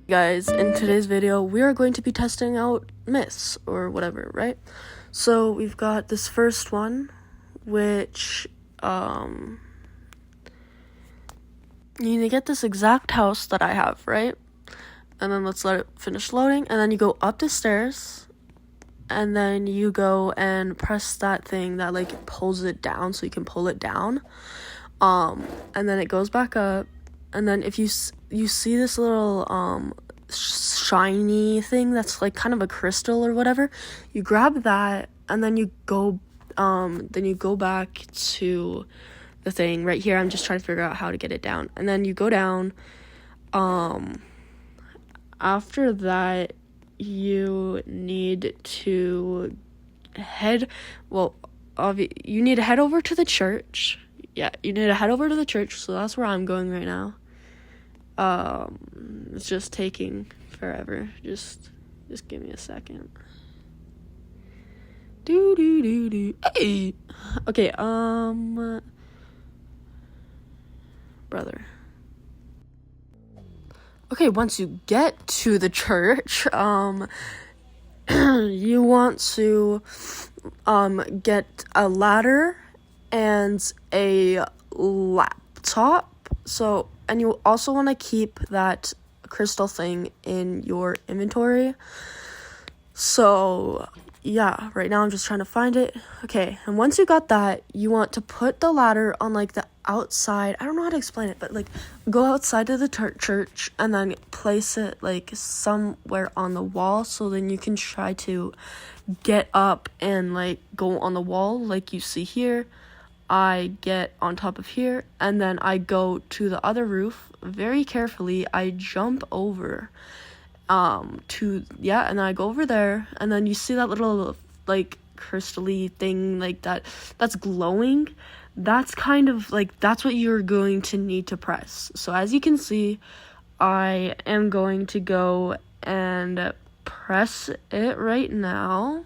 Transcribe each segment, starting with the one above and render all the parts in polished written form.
Guys, in today's video, we are going to be testing out myths or whatever, right? So we've got this first one, which, you need to get this exact house that I have, right? And then let's let it finish loading, and then you go up the stairs, and then you go and press that thing that, like, pulls it down, so you can pull it down, and then it goes back up. And then if you see this little shiny thing that's like kind of a crystal or whatever, you grab that, and then you go back to the thing right here. I'm just trying to figure out how to get it down. And then you go down. After that, you need to you need to head over to the church. Yeah, you need to head over to the church, so that's where I'm going right now. It's just taking forever. Just give me a second. Hey! Okay, brother. Okay, once you get to the church, you want to, get a ladder and a laptop. And you also want to keep that crystal thing in your inventory. So yeah, right now I'm just trying to find it. Okay, and once you got that, you want to put the ladder on like the outside. I don't know how to explain it, but like go outside of the church and then place it like somewhere on the wall, so then you can try to get up and like go on the wall like you see here. I get on top of here, and then I go to the other roof very carefully. I jump over and then I go over there, and then you see that little like crystal-y thing like that's glowing. That's kind of like, that's what you're going to need to press. So as you can see, I am going to go and press it right now.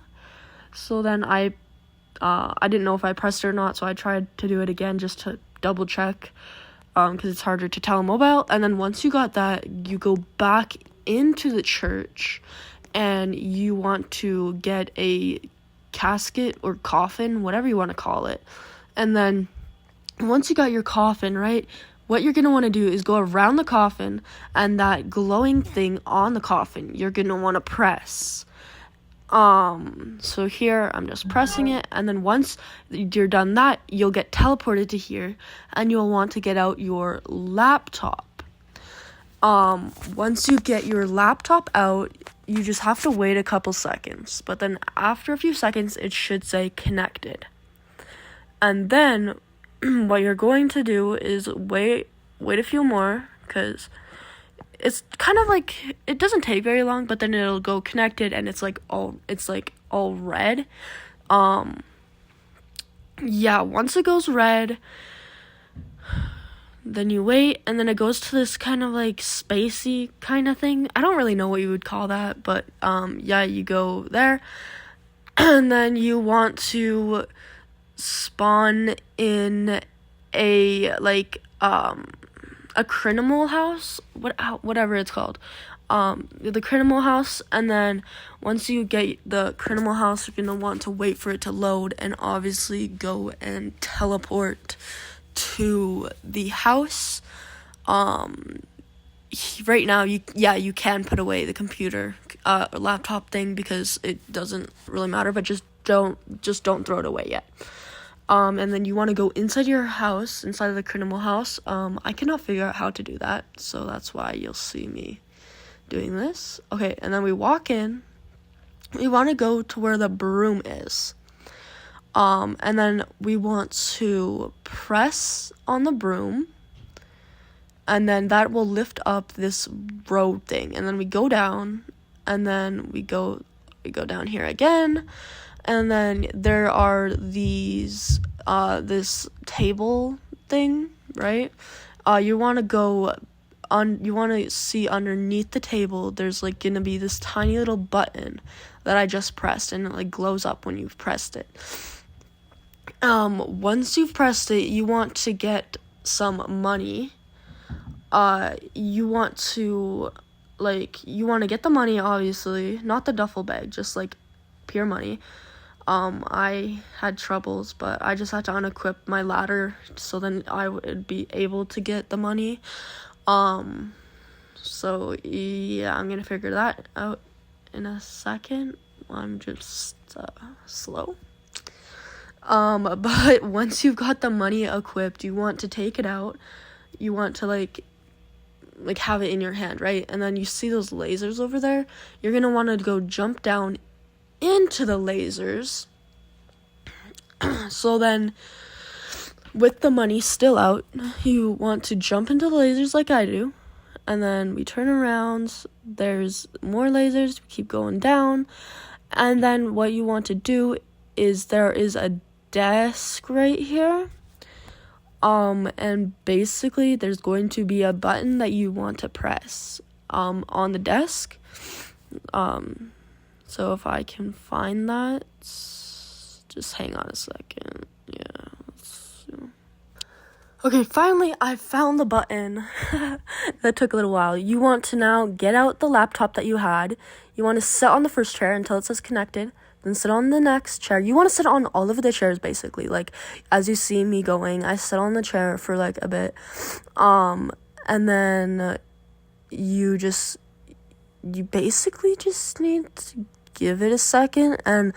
So then I didn't know if I pressed it or not, so I tried to do it again just to double check, because it's harder to tell on mobile. And then once you got that, you go back into the church, and you want to get a casket or coffin, whatever you want to call it. And then once you got your coffin, right, what you're going to want to do is go around the coffin, and that glowing thing on the coffin, you're going to want to press. So here I'm just pressing it, and then once you're done that, you'll get teleported to here, and you'll want to get out your laptop. Once you get your laptop out, you just have to wait a couple seconds, but then after a few seconds, it should say connected. And then what you're going to do is wait a few more, because it's kind of like, it doesn't take very long, but then it'll go connected, and it's all red. Yeah, once it goes red, then you wait, and then it goes to this kind of like spacey kind of thing. I don't really know what you would call that, but yeah, you go there, and then you want to spawn in a criminal house, whatever it's called, the criminal house. And then once you get the criminal house, you're gonna want to wait for it to load, and obviously go and teleport to the house. Right now, you can put away the computer, laptop thing, because it doesn't really matter, but just don't throw it away yet. And then you want to go inside your house, inside of the criminal house. I cannot figure out how to do that, so that's why you'll see me doing this. Okay, and then we walk in. We want to go to where the broom is. And then we want to press on the broom, and then that will lift up this road thing. And then we go down, and then we go down here again. And then there are these, this table thing, right? You want to see underneath the table, there's like gonna be this tiny little button that I just pressed, and it like glows up when you've pressed it. Once you've pressed it, you want to get some money. You want to like, you want to get the money, obviously, not the duffel bag, just like pure money. I had troubles, but I just had to unequip my ladder so then I would be able to get the money. So yeah, I'm gonna figure that out in a second. I'm just slow. But once you've got the money equipped, you want to take it out. You want to like have it in your hand, right? And then you see those lasers over there. You're gonna want to go jump down into the lasers. So then, with the money still out, you want to jump into the lasers like I do. And then we turn around, there's more lasers, we keep going down. And then what you want to do is there is a desk right here. And basically there's going to be a button that you want to press on the desk. So if I can find that, just hang on a second. Yeah. Okay, finally I found the button. That took a little while. You want to now get out the laptop that you had. You want to sit on the first chair until it says connected. Then sit on the next chair. You want to sit on all of the chairs, basically. Like, as you see me going, I sit on the chair for, like, a bit. And then you basically just need to give it a second. And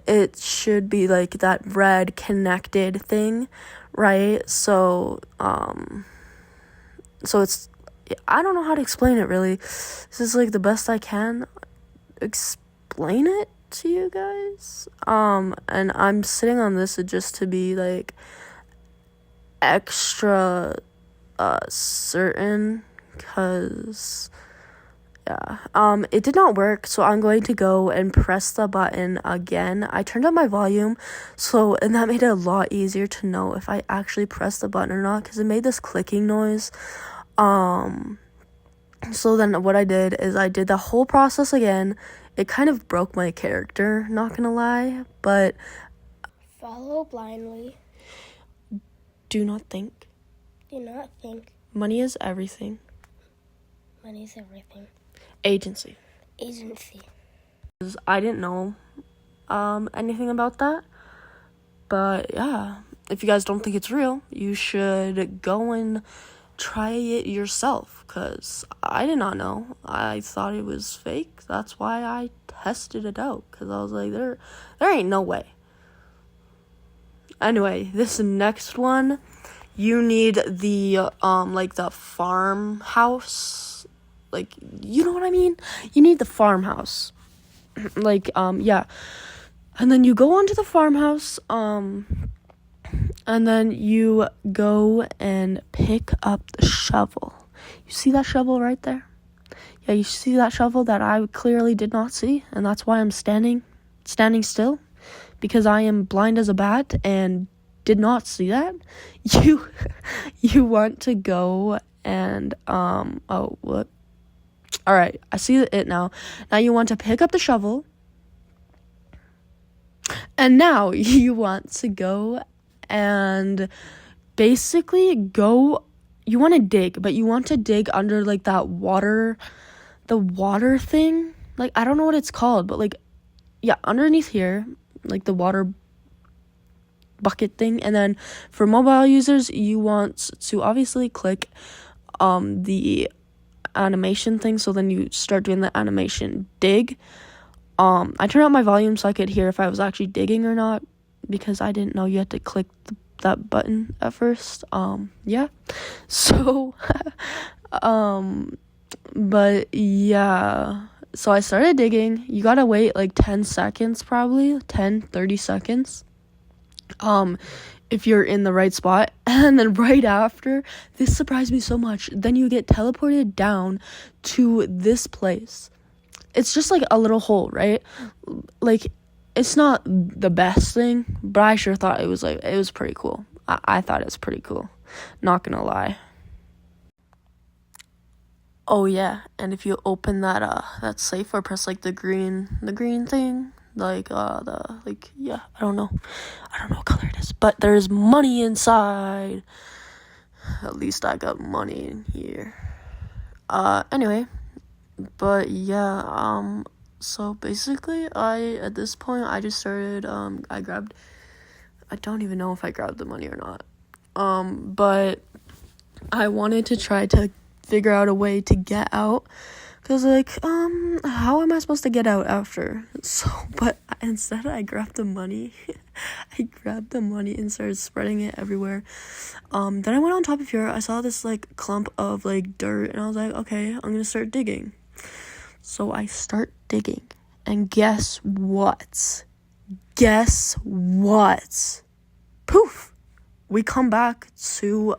it should be, like, that red connected thing, right? So it's, I don't know how to explain it, really. This is, like, the best I can explain it to you guys. And I'm sitting on this just to be like extra certain, because it did not work. So I'm going to go and press the button again. I turned up my volume, and that made it a lot easier to know if I actually pressed the button or not, because it made this clicking noise. So then what I did is I did the whole process again. It kind of broke my character, not gonna lie, but follow blindly. Do not think. Do not think. Money is everything. Money is everything. Agency. I didn't know anything about that, but yeah, if you guys don't think it's real, you should go and try it yourself, because I did not know. I thought it was fake. That's why I tested it out, because I was like, there ain't no way. Anyway, this next one, you need the like the farmhouse, like, you know what I mean? You need the farmhouse. Like, yeah. And then you go onto the farmhouse, and then you go and pick up the shovel. You see that shovel right there? Yeah, you see that shovel that I clearly did not see, and that's why I'm standing still, because I am blind as a bat and did not see that. You want to go and oh, what? All right, I see it now. Now you want to pick up the shovel, and now you want to go and basically you want to dig, but you want to dig under like that water, the water thing. Like, I don't know what it's called, but like, yeah, underneath here, like the water bucket thing. And then for mobile users, you want to obviously click the animation thing, so then you start doing the animation dig. I turned up my volume so I could hear if I was actually digging or not, because I didn't know you had to click that button at first. Yeah. So, but yeah. So I started digging. You gotta wait like 10 seconds, probably 10-30 seconds. If you're in the right spot. And then right after, this surprised me so much, then you get teleported down to this place. It's just like a little hole, right? Like, it's not the best thing, but I sure thought it was pretty cool. I thought it was pretty cool, not gonna lie. Oh yeah, and if you open that safe or press like the green thing, like yeah, I don't know what color it is, but there's money inside. At least I got money in here. Anyway, But yeah, so basically at this point I just started, I don't even know if I grabbed the money or not. But I wanted to try to figure out a way to get out. Cause like, how am I supposed to get out after? So, but instead I grabbed the money. I grabbed the money and started spreading it everywhere. Then I went on top of here. I saw this like clump of like dirt, and I was like, okay, I'm gonna start digging. So I start digging, and guess what? Guess what? Poof! We come back to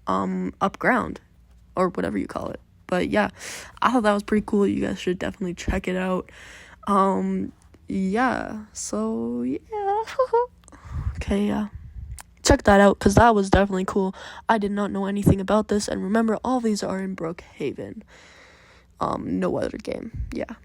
up ground, or whatever you call it. But yeah, I thought that was pretty cool. You guys should definitely check it out. Yeah, so yeah. Okay, yeah. Check that out, because that was definitely cool. I did not know anything about this, and remember, all these are in Brookhaven. No other game. Yeah.